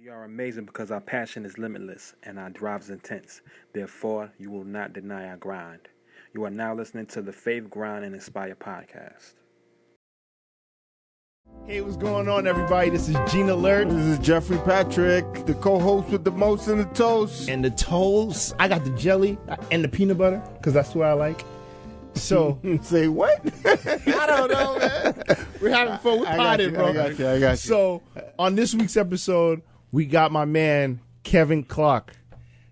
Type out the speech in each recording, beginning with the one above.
We are amazing because our passion is limitless and our drive is intense. Therefore, you will not deny our grind. You are now listening to the Faith, Grind, and Inspire podcast. Hey, what's going on, everybody? This is Gene Alert. This is Jeffrey Patrick, the co-host with the most in the toast. And the toast, I got the jelly and the peanut butter, because that's what I like. So, say what? I don't know, man. We're having fun. We're potted, bro. I got you. So, on this week's episode, we got my man, Kevito Clark.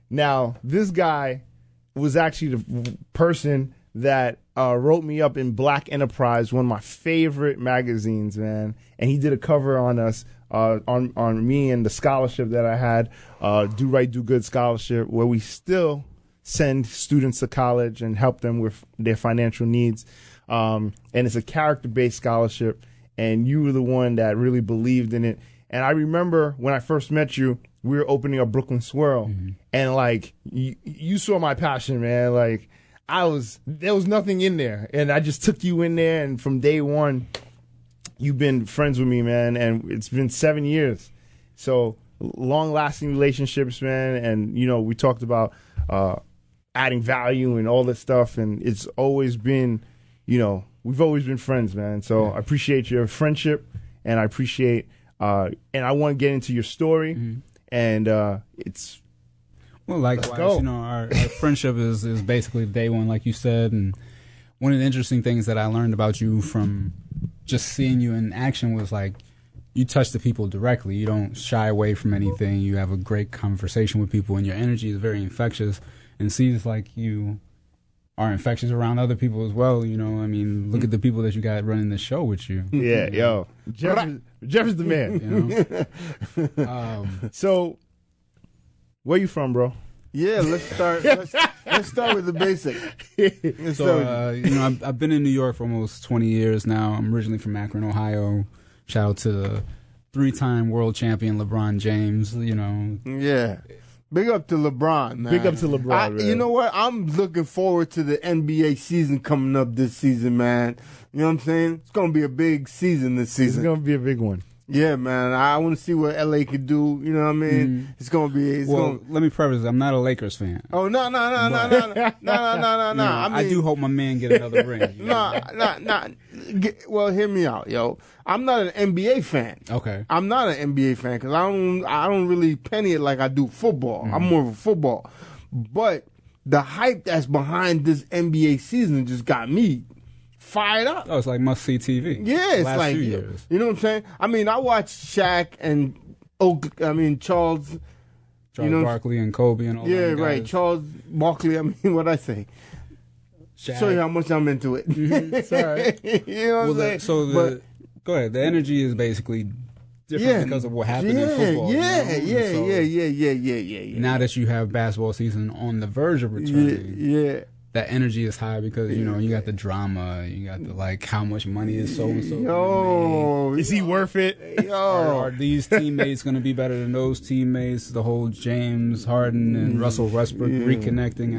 Now, this guy was actually the person that wrote me up in Black Enterprise, one of my favorite magazines, man. And he did a cover on us, on me and the scholarship that I had, Do Right, Do Good scholarship, where we still send students to college and help them with their financial needs. And it's a character-based scholarship, and you were the one that really believed in it. And I remember when I first met you, we were opening up Brooklyn Swirl, and like you saw my passion, man. Like there was nothing in there, and I just took you in there, and from day one, you've been friends with me, man. And it's been 7 years, so long-lasting relationships, man. And you know, we talked about adding value and all this stuff, and it's always been, you know, we've always been friends, man. So I appreciate your friendship, and I appreciate, and I want to get into your story, and it's. Well, likewise, you know, our friendship is basically day one, like you said, and one of the interesting things that I learned about you from just seeing you in action was like you touch the people directly. You don't shy away from anything. You have a great conversation with people, and your energy is very infectious. And seems like you are infectious around other people as well. You know, I mean, look at the people that you got running the show with you. Yeah, yo, Jeff is the man. You know? So, where you from, bro? Yeah, let's start. Let's start with the basic. You know, I've been in New York for almost 20 years now. I'm originally from Akron, Ohio. Shout out to the 3-time world champion LeBron James. You know, yeah. Big up to LeBron, man. Big up to LeBron, man. You know what? I'm looking forward to the NBA season coming up this season, man. You know what I'm saying? It's going to be a big season this season. It's going to be a big one. Yeah, man. I want to see what LA could do. You know what I mean? It's going to be. Let me preface. I'm not a Lakers fan. Oh, no. I mean, I do hope my man get another ring. No. Well, hear me out, yo. I'm not an NBA fan. Okay. I'm not an NBA fan because I don't really penny it like I do football. I'm more of a football. But the hype that's behind this NBA season just got me fired up. Oh, it's like must-see TV. Yeah, it's last like, few years. You know what I'm saying? I mean, I watched Shaq and Charles. You know, Barkley and Kobe and all that. Yeah, right. Charles Barkley. I mean, what'd I say? Shaq. Show you how much I'm into it. It's all right. You know what I'm saying? Go ahead. The energy is basically different because of what happened in football. Yeah. Now that you have basketball season on the verge of returning, that energy is high because, you know, you got the drama, you got the, like, how much money is so-and-so. Yo. Is he worth it? Yo. Are these teammates going to be better than those teammates? The whole James Harden and Russell Westbrook reconnecting.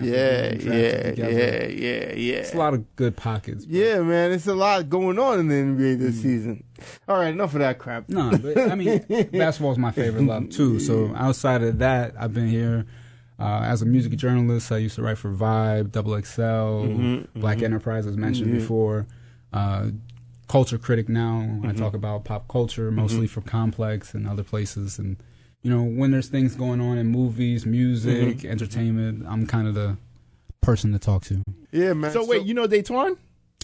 It's a lot of good pockets. Yeah, man. It's a lot going on in the NBA this season. All right, enough of that crap. No, but, I mean, basketball is my favorite love, too. So outside of that, I've been here. As a music journalist, I used to write for Vibe, XXL, Black Enterprise, as mentioned before. Culture critic now. I talk about pop culture, mostly for Complex and other places. And, you know, when there's things going on in movies, music, entertainment, I'm kind of the person to talk to. Yeah, man. So wait, you know Daytwan?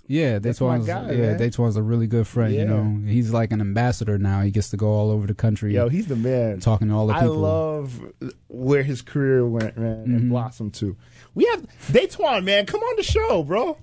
Yeah, Daytwan's a really good friend. Yeah. You know, he's like an ambassador now. He gets to go all over the country. Yo, he's the man. Talking to all the people. I love where his career went, man, and blossomed too. We have Daytwan, man. Come on the show, bro.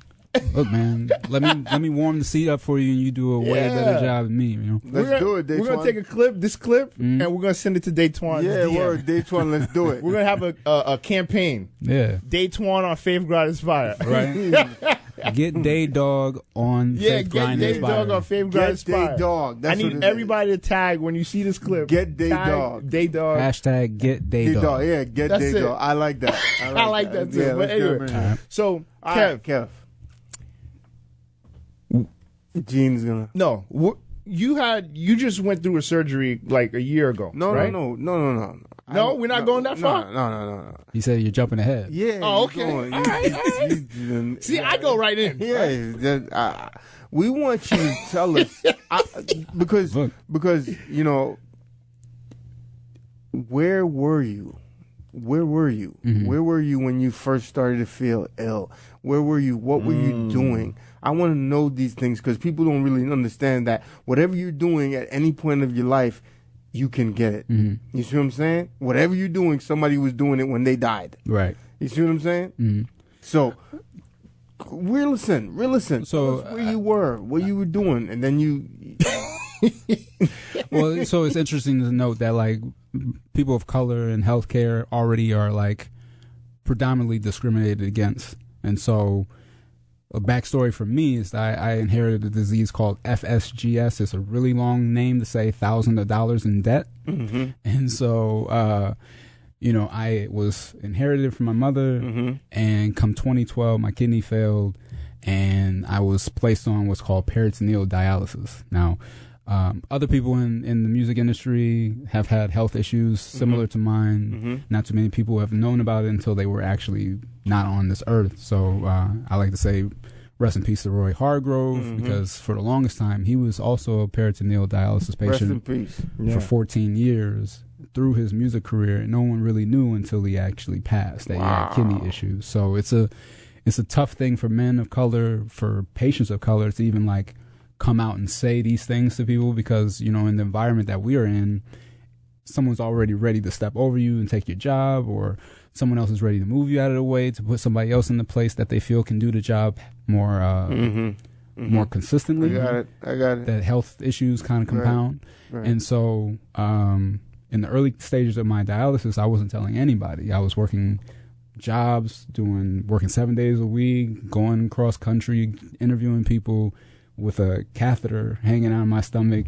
Look, man, let me warm the seat up for you, and you do a way better job than me. You know, Let's do it, Daytwan. We're gonna take this clip, and we're gonna send it to Daytwan. Yeah, word, Daytwan. Let's do it. We're gonna have a campaign. Yeah, Daytwan on Faith, Grind, Inspire. Right. Get Day Dog on Faith, Grind, Inspire. Get Day Dog on Faith, Grind, Inspire. Day Dog. I need everybody to tag when you see this clip. Get Day Dog. Day Dog. Hashtag Get Day Dog. Yeah, Get Day Dog. I like that. I like that too. Yeah, but anyway, so Kev. Gene's gonna. No, you just went through a surgery like a year ago. No, right? no. No, we're not going that far? No. He said you're jumping ahead. Yeah. Oh, okay. All right. See, I go right in. Yeah. We want you to tell us because where were you? Mm-hmm. Where were you when you first started to feel ill? Where were you? What were you doing? I want to know these things because people don't really understand that whatever you're doing at any point of your life, you can get it. Mm-hmm. You see what I'm saying? Whatever you're doing, somebody was doing it when they died. Right. You see what I'm saying? Mm-hmm. So, listen. So, tell us where you were, what you were doing, and then you. Well, so it's interesting to note that like people of color in healthcare already are like predominantly discriminated against, and so a backstory for me is that I inherited a disease called FSGS. It's a really long name to say thousands of dollars in debt, and so I was inherited from my mother, and come 2012, my kidney failed, and I was placed on what's called peritoneal dialysis. Now, other people in the music industry have had health issues similar to mine. Not too many people have known about it until they were actually not on this earth. So I like to say rest in peace to Roy Hargrove, because for the longest time he was also a peritoneal dialysis patient for 14 years through his music career, and no one really knew until he actually passed that he had kidney issues. So it's a tough thing for men of color, for patients of color, to even like come out and say these things to people, because in the environment that we are in, someone's already ready to step over you and take your job, or someone else is ready to move you out of the way to put somebody else in the place that they feel can do the job more more consistently. I got it. That health issues kind of compound. Right. And so in the early stages of my dialysis, I wasn't telling anybody. I was working jobs, working 7 days a week, going cross country, interviewing people with a catheter hanging out of my stomach,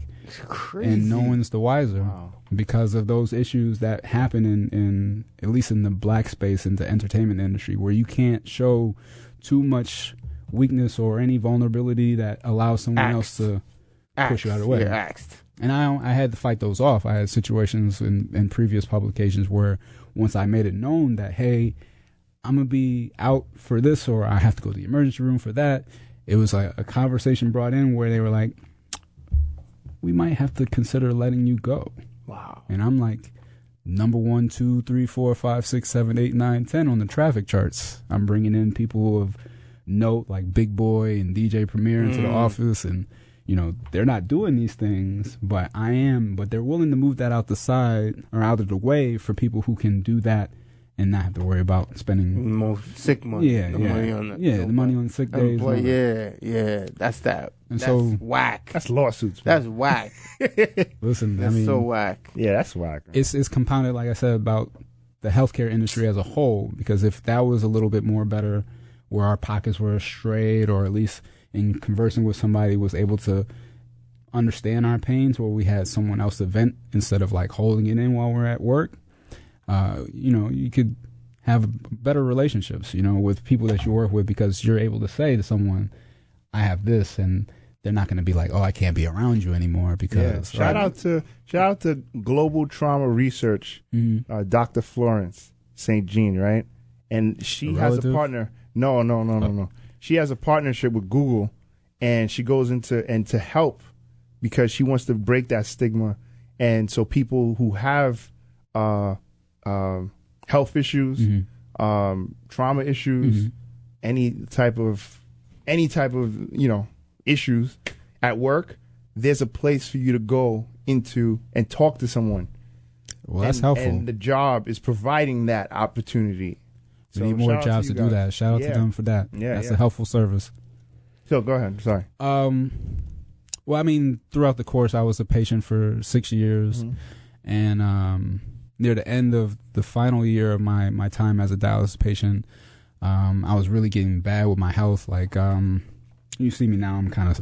and no one's the wiser because of those issues that happen in at least in the black space in the entertainment industry, where you can't show too much weakness or any vulnerability that allows someone else to push you out of the way. And I had to fight those off. I had situations in previous publications where once I made it known that, hey, I'm going to be out for this, or I have to go to the emergency room for that, it was like a conversation brought in where they were like, we might have to consider letting you go. Wow. And I'm like, number 1, 2, 3, 4, 5, 6, 7, 8, 9, 10 on the traffic charts. I'm bringing in people of note like Big Boy and DJ Premier into the office, and they're not doing these things, but I am. But they're willing to move that out the side or out of the way for people who can do that and not have to worry about spending more sick money. Money on the money on sick days. That's that. And that's so whack. That's lawsuits. Man. That's whack. Listen, that's so whack. Yeah, that's whack. It's compounded, like I said, about the healthcare industry as a whole. Because if that was a little bit more better, where our pockets were straight, or at least in conversing with somebody was able to understand our pains, where we had someone else to vent instead of like holding it in while we're at work. You could have better relationships, with people that you work with, because you're able to say to someone, I have this, and they're not going to be like, oh, I can't be around you anymore because. Yeah. Shout out to Global Trauma Research, Dr. Florence St. Jean, right? And she has a partner. No. She has a partnership with Google, and she goes into help because she wants to break that stigma. And so people who have health issues, trauma issues, any type of issues at work, there's a place for you to go into and talk to someone. Well, that's helpful. And the job is providing that opportunity. We need more jobs to do that. Shout out to them for that. That's a helpful service. So go ahead. Sorry. Well, I mean, throughout the course, I was a patient for 6 years, and near the end of the final year of my time as a dialysis patient, I was really getting bad with my health. Like, you see me now, I'm kind of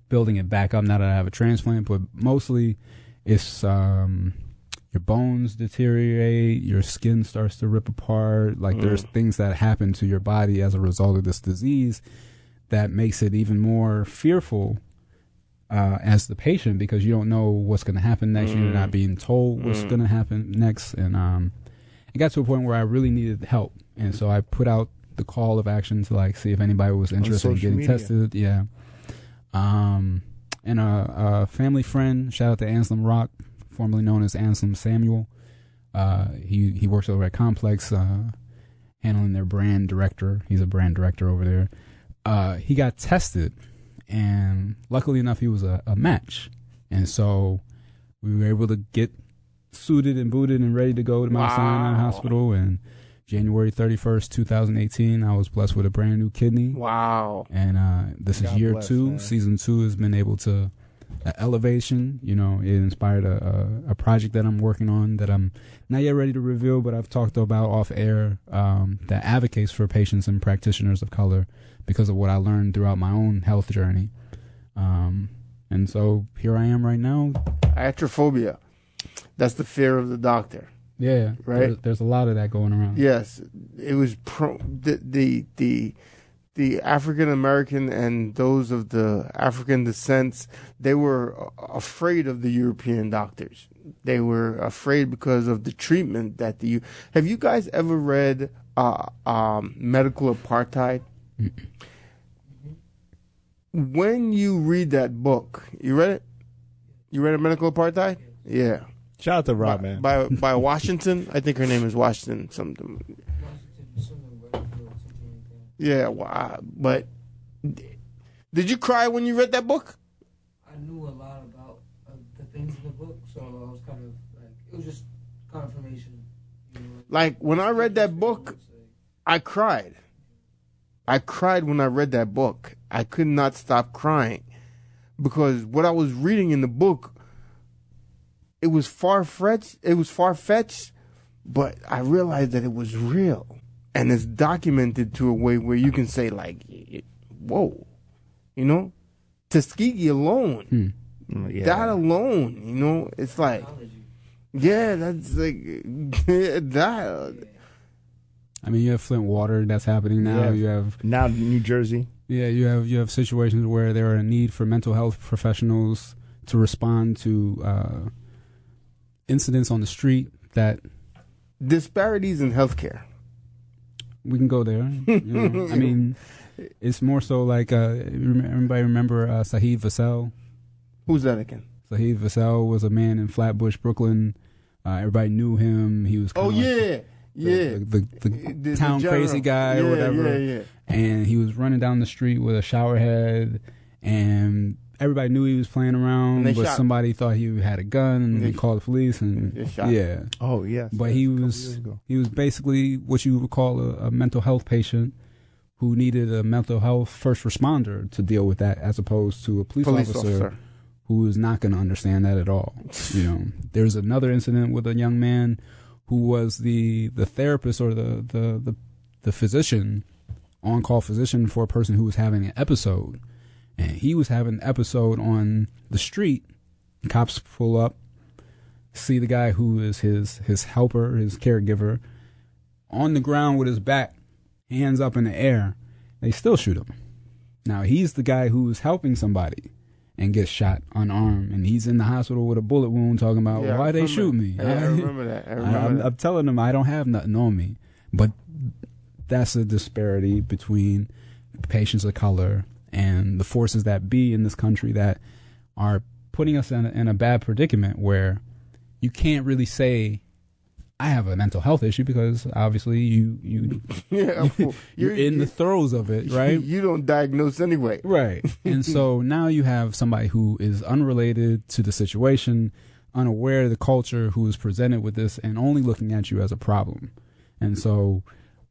building it back up now that I have a transplant, but mostly it's your bones deteriorate, your skin starts to rip apart. Like, there's things that happen to your body as a result of this disease that makes it even more fearful as the patient, because you don't know what's going to happen next. You're not being told what's going to happen next. And it got to a point where I really needed help. And so I put out the call of action to like see if anybody was interested in getting tested. Yeah. And a family friend, shout out to Anselm Rock, formerly known as Anselm Samuel. He works over at Complex, handling their brand director. He's a brand director over there. He got tested, and luckily enough, he was a match. And so we were able to get suited and booted and ready to go to Mount Sinai Hospital. And January 31st, 2018, I was blessed with a brand new kidney. Wow. And this is year 2. Man. Season 2 has been able to elevation. You know, it inspired a project that I'm working on that I'm not yet ready to reveal, but I've talked about off air, that advocates for patients and practitioners of color because of what I learned throughout my own health journey. And so here I am right now. Atrophobia. That's the fear of the doctor. Yeah, right. There's a lot of that going around. Yes, it was the African American and those of the African descents. They were afraid of the European doctors. They were afraid because of the treatment that the. Have you guys ever read Medical Apartheid? Mm-hmm. When you read that book, you read it? You read Medical Apartheid? Yeah. Shout out to Rob, man. By Washington. I think her name is Washington something. Yeah, but did you cry when you read that book? I knew a lot about the things in the book, so I was kind of like, it was just confirmation. You know, like when I read that book, I cried. I cried when I read that book. I could not stop crying because what I was reading in the book, it was far-fetched, but I realized that it was real. And it's documented to a way where you can say, like, whoa, you know? Tuskegee alone, that alone, you know? It's like, yeah, that's like, that. I mean, you have Flint water that's happening now. You have now New Jersey. Yeah, you have situations where there are a need for mental health professionals to respond to incidents on the street that disparities in healthcare. We can go there. You know? I mean, it's more so like everybody remember Saheed Vassell? Who's that again? Saheed Vassell was a man in Flatbush, Brooklyn. Everybody knew him. He was the town crazy guy or whatever. Yeah. And he was running down the street with a shower head, and everybody knew he was playing around, but somebody thought he had a gun, and they called the police, and yeah. Oh yeah. But he was basically what you would call a mental health patient who needed a mental health first responder to deal with that, as opposed to a police officer who is not going to understand that at all. You know, there's another incident with a young man who was the therapist or the physician, on-call physician for a person who was having an episode. And he was having an episode on the street. Cops pull up, see the guy who is his helper, his caregiver, on the ground with his back, hands up in the air. They still shoot him. Now, he's the guy who's helping somebody and gets shot unarmed. And he's in the hospital with a bullet wound talking about, why they shoot me? I remember that. I'm telling them I don't have nothing on me. But that's a disparity between patients of color and the forces that be in this country that are putting us in a bad predicament where you can't really say I have a mental health issue because obviously you're in the throes of it, right? You don't diagnose anyway. Right. And so now you have somebody who is unrelated to the situation, unaware of the culture, who is presented with this and only looking at you as a problem. And so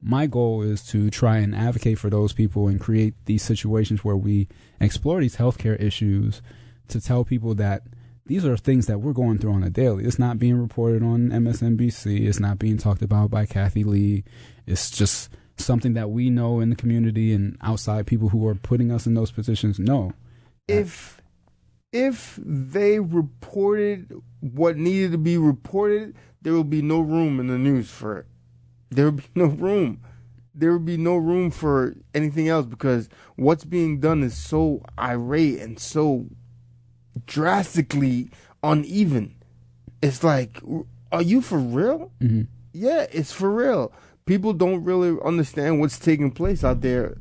my goal is to try and advocate for those people and create these situations where we explore these healthcare issues to tell people that these are things that we're going through on a daily. It's not being reported on MSNBC. It's not being talked about by Kathy Lee. It's just something that we know in the community and outside people who are putting us in those positions know. If they reported what needed to be reported, there will be no room in the news for it. There would be no room. There would be no room for anything else because what's being done is so irate and so drastically uneven. It's like, are you for real? Mm-hmm. Yeah, it's for real. People don't really understand what's taking place out there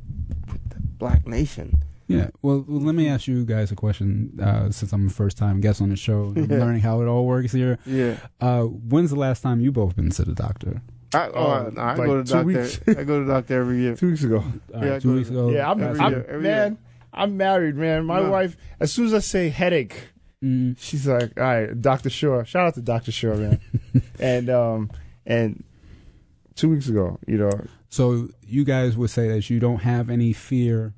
with the black nation. Yeah. Well, let me ask you guys a question, since I'm a first-time guest on the show. I'm learning how it all works here. Yeah. When's the last time you both been to the doctor? I like go to the 2 doctor. weeks. I go to the doctor every year. 2 weeks ago. All right, 2 weeks ago. Yeah, I'm married, man. My wife, as soon as I say headache, she's like, all right, Dr. Shore. Shout out to Dr. Shore, man. and 2 weeks ago, So you guys would say that you don't have any fear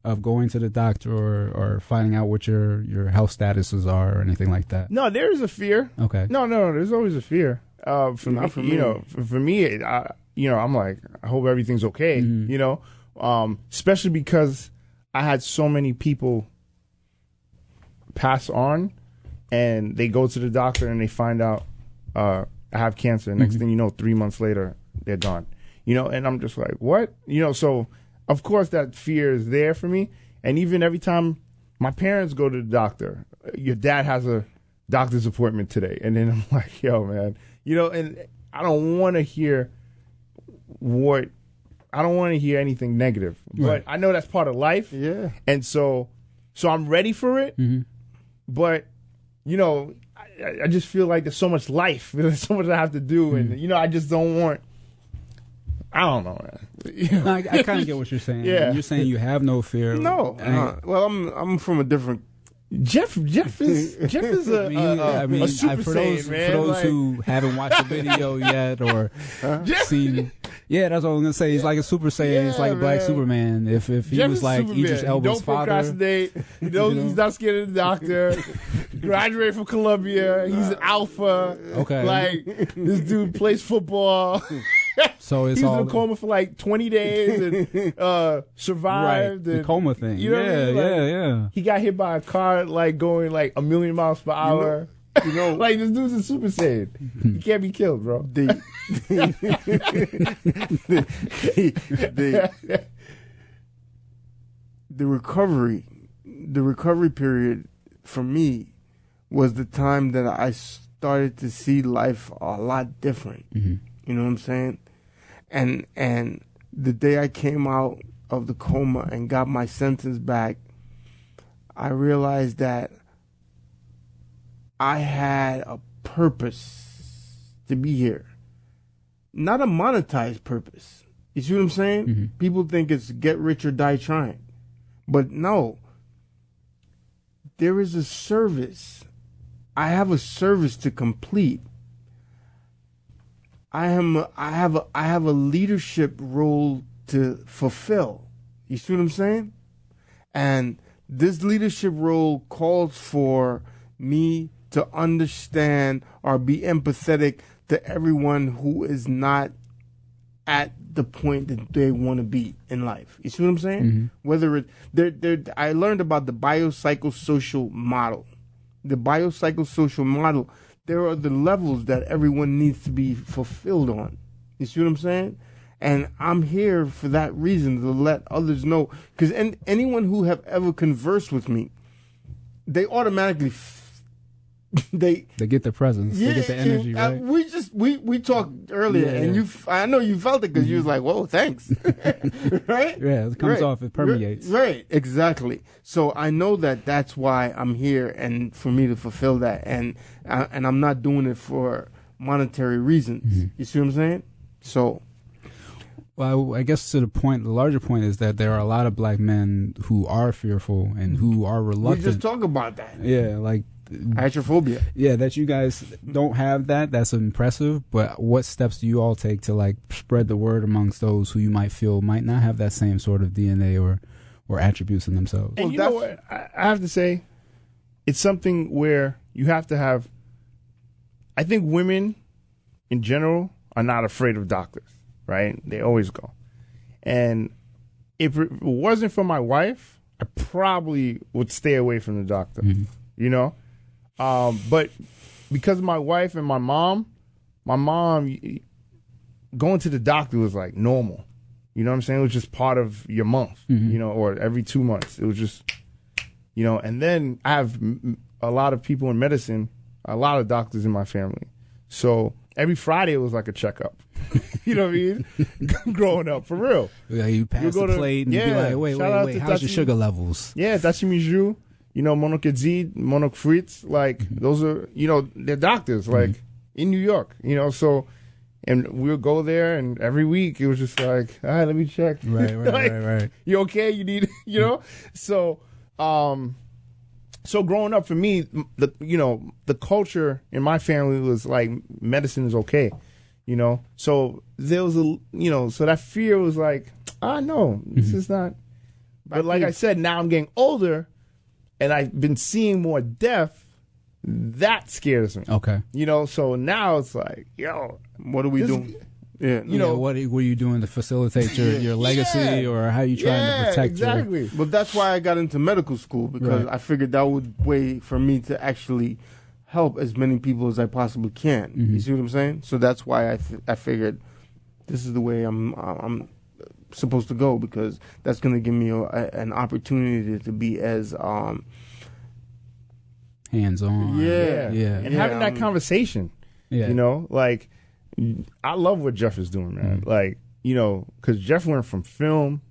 of going to the doctor or finding out what your health statuses are or anything like that? No, there is a fear. Okay. No, there's always a fear. For me, for me, I'm like, I hope everything's okay. Especially because I had so many people pass on, and they go to the doctor and they find out I have cancer. Next thing you know, 3 months later, they're gone. And I'm just like, what? So of course that fear is there for me. And even every time my parents go to the doctor, your dad has a doctor's appointment today, and then I'm like, yo, man, and I don't want to hear anything negative, but I know that's part of life. Yeah. And so I'm ready for it, but I just feel like there's so much life, there's so much I have to do, and I just don't want. I don't know, man. No, I kind of get what you're saying. Yeah. You're saying you have no fear. No. Well, I'm from a different. Jeff is a super for saiyan, those, man. For those who haven't watched the video yet or seen, that's all I'm gonna say. He's like a super saiyan. He's like a black Superman. If he Jeff was is like Superman. Idris Elba's Don't father, procrastinate. He's not scared of the doctor. Graduated from Columbia. He's an alpha. Okay. Like, this dude plays football. So it's he was all in a coma for like 20 days and survived. right, the and, coma thing. You know what I mean? Like, yeah. He got hit by a car like going like 1,000,000 miles per hour. Like, this dude's a super saiyan. He can't be killed, bro. The recovery period for me was the time that I started to see life a lot different. You know what I'm saying? And the day I came out of the coma and got my sentence back, I realized that I had a purpose to be here. Not a monetized purpose. You see what I'm saying? People think it's get rich or die trying. But no. There is a service. I have a service to complete. I have a leadership role to fulfill. You see what I'm saying? And this leadership role calls for me to understand or be empathetic to everyone who is not at the point that they want to be in life. You see what I'm saying? Whether I learned about the biopsychosocial model. The biopsychosocial model, there are the levels that everyone needs to be fulfilled on. You see what I'm saying? And I'm here for that reason, to let others know. Because anyone who have ever conversed with me, they automatically they get the presence, they get the energy, right? We talked earlier, and I know you felt it because you was like, "Whoa, thanks," right? Yeah, it comes off, it permeates. Right, exactly. So I know that that's why I'm here, and for me to fulfill that, and I'm not doing it for monetary reasons. You see what I'm saying? So. Well, I guess the larger point is that there are a lot of black men who are fearful and who are reluctant. We just talk about that. Yeah, like Atrophobia. Yeah, that you guys don't have that. That's impressive. But what steps do you all take to like spread the word amongst those who you might feel might not have that same sort of DNA or attributes in themselves? And you know what? I have to say, it's something where you have to have. I think women, in general, are not afraid of doctors. Right? They always go. And if it wasn't for my wife, I probably would stay away from the doctor. You know? But because of my wife and my mom, going to the doctor was like normal. You know what I'm saying? It was just part of your month, you know, or every 2 months. It was just, you know, and then I have a lot of people in medicine, a lot of doctors in my family. So every Friday it was like a checkup. You know what I mean? Growing up, for real. Yeah, you pass the plate and you be like, wait, how's your sugar levels? Yeah, Tachimiju, Monokedzid, Monokfritz, like those are, they're doctors, like in New York, so, and we'll go there and every week it was just like, all right, let me check. Right, right. You okay? You need, So, so growing up for me, the culture in my family was like medicine is okay, So there was so that fear was like, no, this is not. But like I said, now I'm getting older, and I've been seeing more death. That scares me. Okay. So now it's like, what are we doing? Yeah. What are you doing to facilitate your legacy, or how you trying to protect exactly. But that's why I got into medical school, because I figured that would way for me to actually help as many people as I possibly can. You see what I'm saying? So that's why I figured this is the way I'm supposed to go, because that's going to give me an opportunity to be as hands-on. Yeah. And having that conversation. Yeah. Like, I love what Jeff is doing, man. Like, because Jeff went from film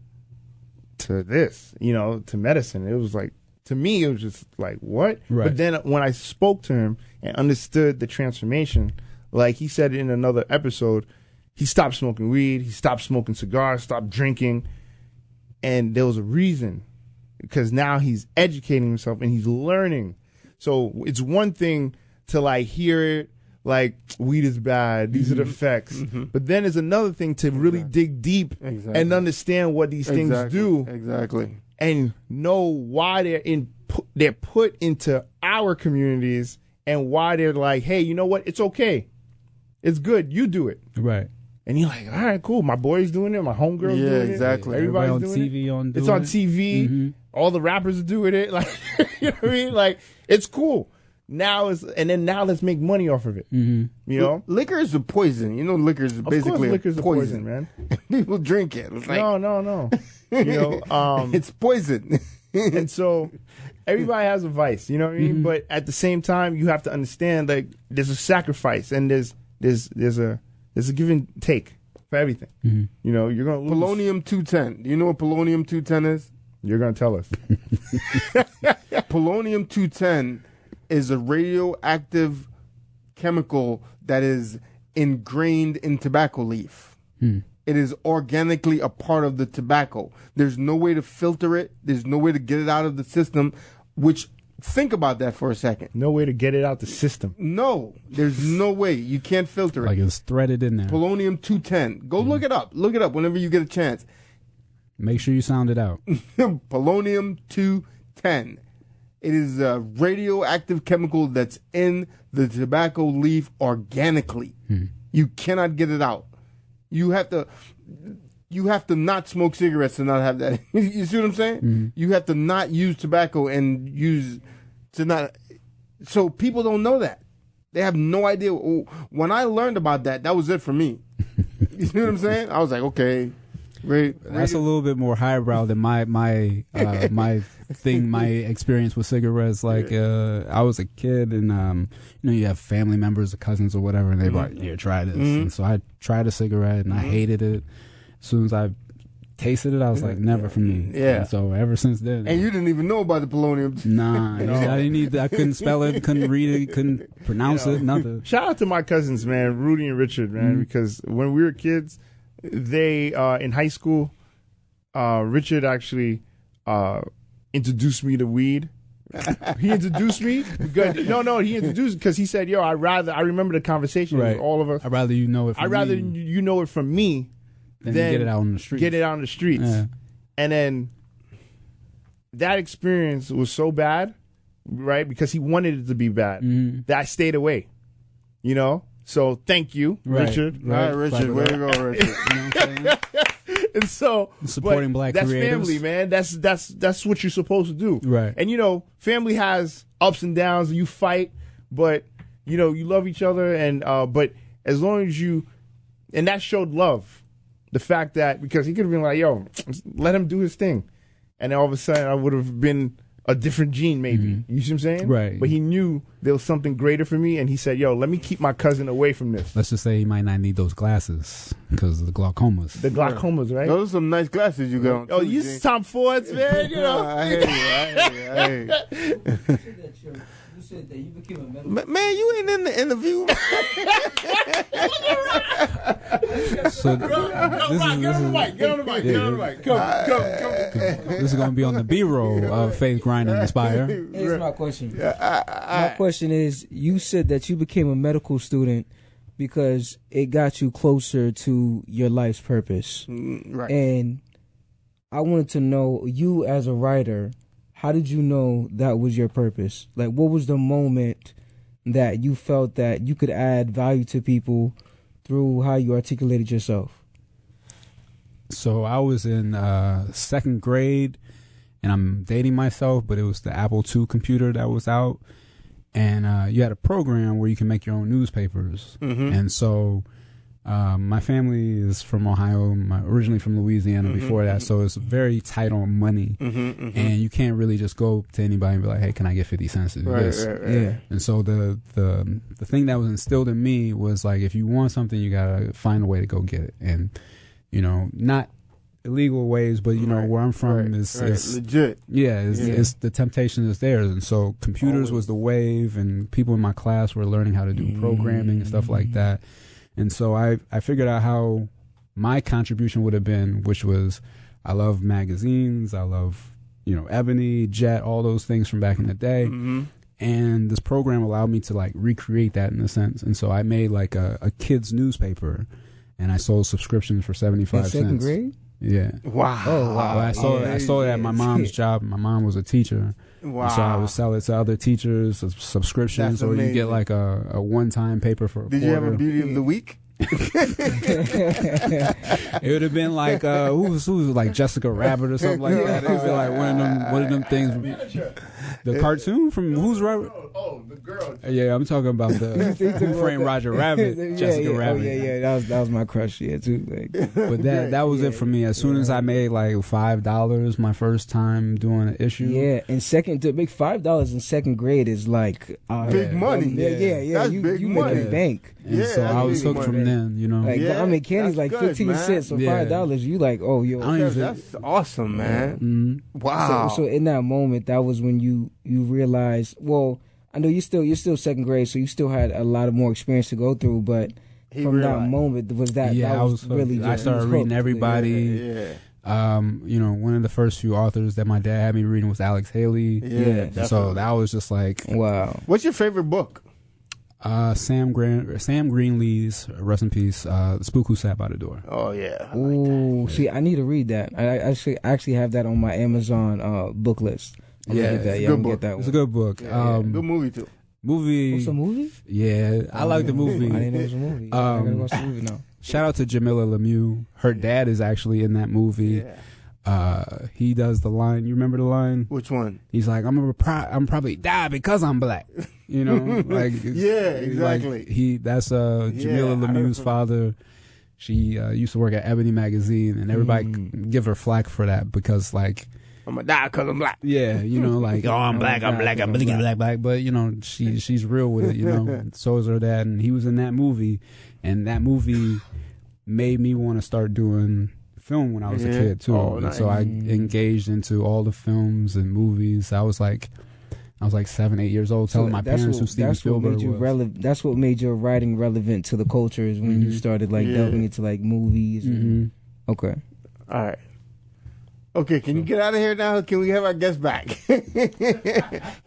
to this, to medicine. It was like, to me, it was just like, what? Right. But then when I spoke to him and understood the transformation, like he said in another episode, he stopped smoking weed, he stopped smoking cigars, stopped drinking. And there was a reason, because now he's educating himself and he's learning. So it's one thing to like hear it, like weed is bad, these are the effects. But then it's another thing to really dig deep and understand what these things do. Exactly. And know why they're put into our communities, and why they're like, hey, you know what? It's okay. It's good. You do it. Right. And you're like, all right, cool. My boy's doing it. My homegirl's doing it. Exactly. Everybody's on doing TV it. It's on TV. All the rappers are doing it. Like, you know what I mean? Like, it's cool. Now let's make money off of it. Liquor is a poison. Liquor is basically liquor's a poison, man. People drink it. It's like, no. it's poison. And so everybody has a vice, you know what I mean? But at the same time, you have to understand, like, there's a sacrifice, and there's a give and take for everything. You're gonna lose. Polonium 210. Do you know what polonium 210 is? You're gonna tell us. Polonium 210 is a radioactive chemical that is ingrained in tobacco leaf. It is organically a part of the tobacco. There's no way to filter it. There's no way to get it out of the system, which, think about that for a second. No way to get it out the system. No, there's no way. You can't filter it. Like it's threaded in there. Polonium 210. Go look it up. Look it up whenever you get a chance. Make sure you sound it out. Polonium 210. It is a radioactive chemical that's in the tobacco leaf organically. You cannot get it out. You have to not smoke cigarettes to not have that. You see what I'm saying? You have to not use tobacco and so people don't know that. They have no idea. When I learned about that, that was it for me. You see what I'm saying? I was like, okay. That's a little bit more highbrow than my thing. My experience with cigarettes, like I was a kid, and you have family members or cousins or whatever, and they like, here, try this. And so I tried a cigarette, and I hated it. As soon as I tasted it, I was like, never for me. Yeah. And so ever since then. And you didn't even know about the polonium. Nah, I didn't need. I couldn't spell it, couldn't read it, couldn't pronounce it, nothing. Shout out to my cousins, man, Rudy and Richard, man, because when we were kids, they in high school, Richard actually introduced me to weed. He introduced me because he introduced because he said, "Yo, I remember the conversation with all of us. I'd rather you know it. I'd rather you know it from me than get it out on the streets. Get it out on the streets." Yeah. And then that experience was so bad, right? Because he wanted it to be bad that I stayed away. So thank you, Richard. Right, Richard. Way to go, Richard. You know what I'm saying? And so supporting black that's creatives. Family, man. That's what you're supposed to do. Right. And family has ups and downs. You fight, but you love each other. And but as long as and that showed love. The fact that because he could have been like, yo, let him do his thing, and then all of a sudden I would have been a different gene, maybe. You see what I'm saying? Right. But he knew there was something greater for me, and he said, "Yo, let me keep my cousin away from this." Let's just say he might not need those glasses because of the glaucomas. The glaucomas, right? Those are some nice glasses you got on. Oh, too, you Gene. Tom Fords, man. You know. I hear you. I hear you. You said that you became a medical. Man, you ain't in the interview. So Get on the mic. Get on the mic. Get on the mic. Come. this is going to be on the B-roll of Faith, Grind, and Inspire. Here's my question. My question is, you said that you became a medical student because it got you closer to your life's purpose. Right. And I wanted to know, you as a writer, how did you know that was your purpose? Like, what was the moment that you felt that you could add value to people through how you articulated yourself? So I was in second grade, and I'm dating myself, but it was the Apple II computer that was out. And you had a program where you can make your own newspapers. And so my family is from Ohio, originally from Louisiana before that, so it's very tight on money. And you can't really just go to anybody and be like, hey, can I get 50 cents to do this? Yeah. And so the thing that was instilled in me was like, if you want something, you got to find a way to go get it. And, you know, not illegal ways, but, you know, where I'm from is legit. Yeah, it's the temptation is there. And so computers was the wave, and people in my class were learning how to do programming and stuff like that. And so I figured out how my contribution would have been, which was, I love magazines, I love, you know, Ebony, Jet, all those things from back in the day. And this program allowed me to like recreate that in a sense. And so I made like a kid's newspaper, and I sold subscriptions for 75 cents. In second grade? Yeah. Wow. Oh, wow. Well, I saw it at my mom's job. My mom was a teacher. Wow. And so I would sell it to other teachers, subscriptions, That's or you amazing. get like a one-time paper for a Did quarter. you have a beauty of the week? It would have been like who was like Jessica Rabbit or something like that. It would be like one of them things. The cartoon from Who's Rabbit? Oh, the girl. Yeah, I'm talking about the Who Framed Roger Rabbit, Jessica Rabbit. Oh, yeah. That was my crush, yeah, too. Like, But that was it for me. As soon as I made like $5 my first time doing an issue. yeah, and to make $5 in second grade is like Big money. Yeah. That's You big make money. a bank. And Yeah, so that's I was big hooked from money. then, you know. Like, Yeah, I mean, candy's like that's good, 15 man. cents or Yeah. $5. You like, oh, yo. I don't even That's awesome, man. Wow. So in that moment, that was when you realized. Well, I know you're still second grade, so you still had a lot of more experience to go through. But He from that realized. moment, was that Yeah, that I was was really hooked. I just, started you was reading hooked. everybody. Yeah. You know, one of the first few authors that my dad had me reading was Alex Haley. Yeah. And so that was just like Wow. What's your favorite book? Sam Greenlee's, rest in peace, The Spook Who Sat by the Door. Oh yeah. Ooh, see, I need to read that. I actually have that on my Amazon book list. I'm gonna get that. it's a Yeah, good I'm gonna book. get that It's a one. good book. Good movie too. Movie. What's a movie? Yeah, I like the I didn't know movie. it was a movie. I gotta watch the movie now. Shout out to Jamila Lemieux. Her dad is actually in that movie. He does the line. You remember the line? Which one? He's like, I'm probably die because I'm black. You know, like Yeah, exactly. Like that's Jamila I heard Lemieux's from- father. She used to work at Ebony magazine, and everybody give her flack for that because, like, I'm gonna die because I'm black. yeah, you know, like, oh, I'm black, black, but you know, she's real with it, you know. So is her dad, and he was in that movie, and that movie made me want to start doing film when I was a kid too. Oh, And so I engaged into all the films and movies. I was like 7, 8 years old, telling my parents who Steven Spielberg was. That's what made your writing relevant to the culture is when you started like delving into like movies. And, okay. All right. Okay, can you get out of here now? Can we have our guest back? Can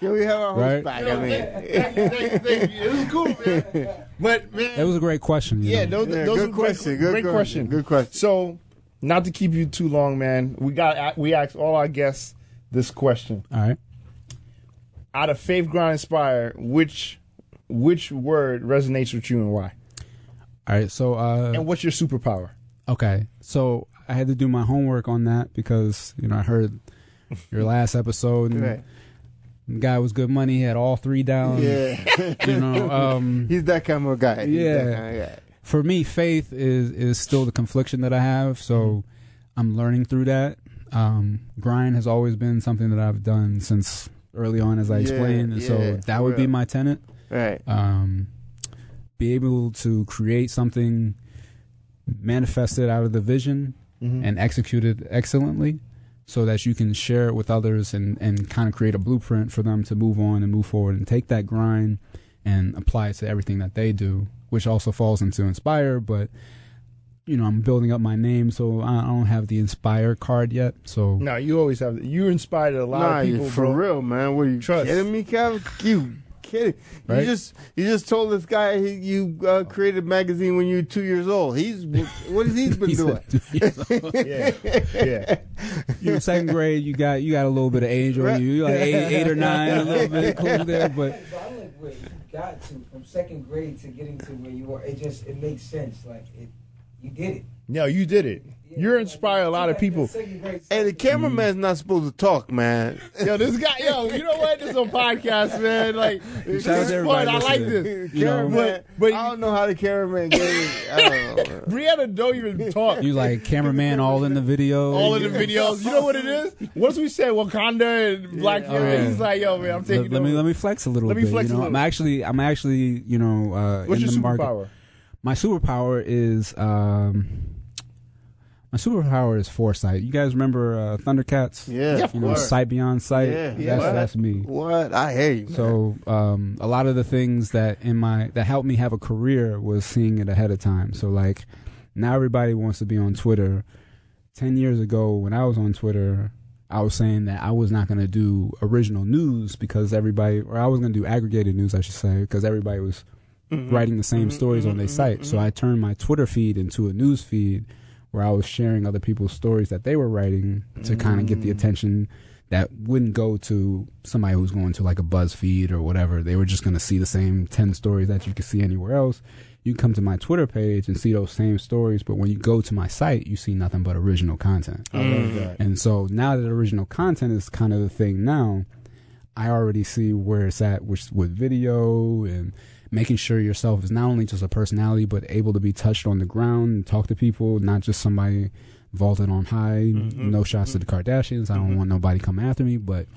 we have our host Right. back? I mean, It was cool, man. But man, It was a great question. You know? those good are question. Great question. Good question. So, not to keep you too long, man. We asked all our guests this question. All right. Out of Faith, Grind, Inspire, which word resonates with you and why? All right. So, And what's your superpower? okay. So I had to do my homework on that because, you know, I heard your last episode and Right. the guy was good money. He had all three down. Yeah. You know, He's that kind of guy. He's Yeah. that kind of guy. for me, faith is still the confliction that I have. So I'm learning through that. Grind has always been something that I've done since early on, as I explained, and so that would be my tenet. Right. Be able to create something, manifest it out of the vision, and execute it excellently, so that you can share it with others and kind of create a blueprint for them to move on and move forward and take that grind and apply it to everything that they do, which also falls into inspire. But I'm building up my name, so I don't have the inspire card yet. So no, you always have. You inspired a lot of people, for bro. real, man. What are you kidding me, Kev? You kidding? Right? You just told this guy you created a magazine when you were 2 years old. What has he been doing? Yeah. You in second grade, you got a little bit of age on you. You're like eight or nine, a little bit close there, but. I like where you got to from second grade to getting to where you are. It makes sense. Like you did it. No, you did it. You're inspiring a lot of people. Hey, the cameraman's not supposed to talk, man. Yo, this guy, you know what? This is a podcast, man. Like, this Shout out is to fun. I everybody like listening. this. Cameraman, But I don't know how the cameraman gave it. I don't know. Brianna don't even talk. You like cameraman all in the video. All of the videos. You know what it is? Once we said Wakanda and Black Fury, he's like, yo, man, I'm taking let me flex a little bit. I'm actually What's in your the market. superpower? My superpower is foresight. You guys remember Thundercats? Yeah, of course. Sight beyond sight. Yeah. That's me. What? I hate. So a lot of the things that helped me have a career was seeing it ahead of time. So like now everybody wants to be on Twitter. 10 years ago when I was on Twitter, I was saying that I was not going to do original news because I was going to do aggregated news, I should say, because everybody was writing the same stories on their site. So I turned my Twitter feed into a news feed where I was sharing other people's stories that they were writing to kind of get the attention that wouldn't go to somebody who's going to like a BuzzFeed or whatever. They were just going to see the same 10 stories that you could see anywhere else. You can come to my Twitter page and see those same stories, but when you go to my site, you see nothing but original content. I love that. And so now that original content is kind of the thing now, I already see where it's at with video and making sure yourself is not only just a personality, but able to be touched on the ground and talk to people, not just somebody vaulted on high. No shots to the Kardashians. I don't want nobody coming after me, but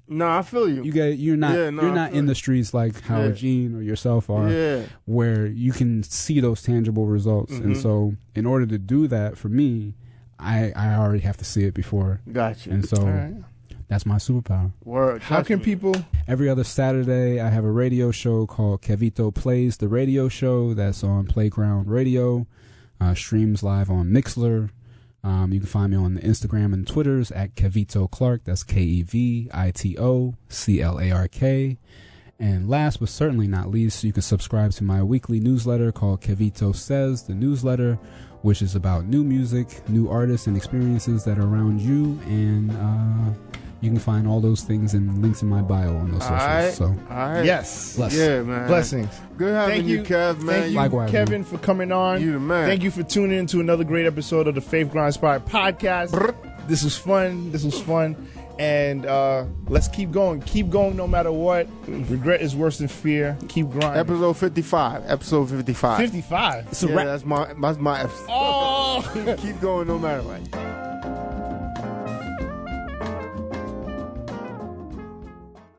no, I feel you. You're not in the streets like Howard Jean or yourself are, where you can see those tangible results. And so, in order to do that, for me, I already have to see it before. Gotcha. And so. That's my superpower. Word. How can people? Every other Saturday, I have a radio show called Kevito Plays, the radio show that's on Playground Radio. Streams live on Mixler. You can find me on the Instagram and Twitters at Kevito Clark. That's Kevito Clark. And last but certainly not least, you can subscribe to my weekly newsletter called Kevito Says, the newsletter, which is about new music, new artists, and experiences that are around you. And you can find all those things and links in my bio on those socials. All right. Yes. Yeah, man. Blessings. Good having you, Kev, man. Thank you, Likewise, Kevin, man. for coming on. You the man. Thank you for tuning in to another great episode of the Faith Grind Inspired podcast. This was fun. And let's keep going. Keep going no matter what. Regret is worse than fear. Keep grinding. Episode 55. 55. 55. That's my episode. Oh. Keep going no matter what.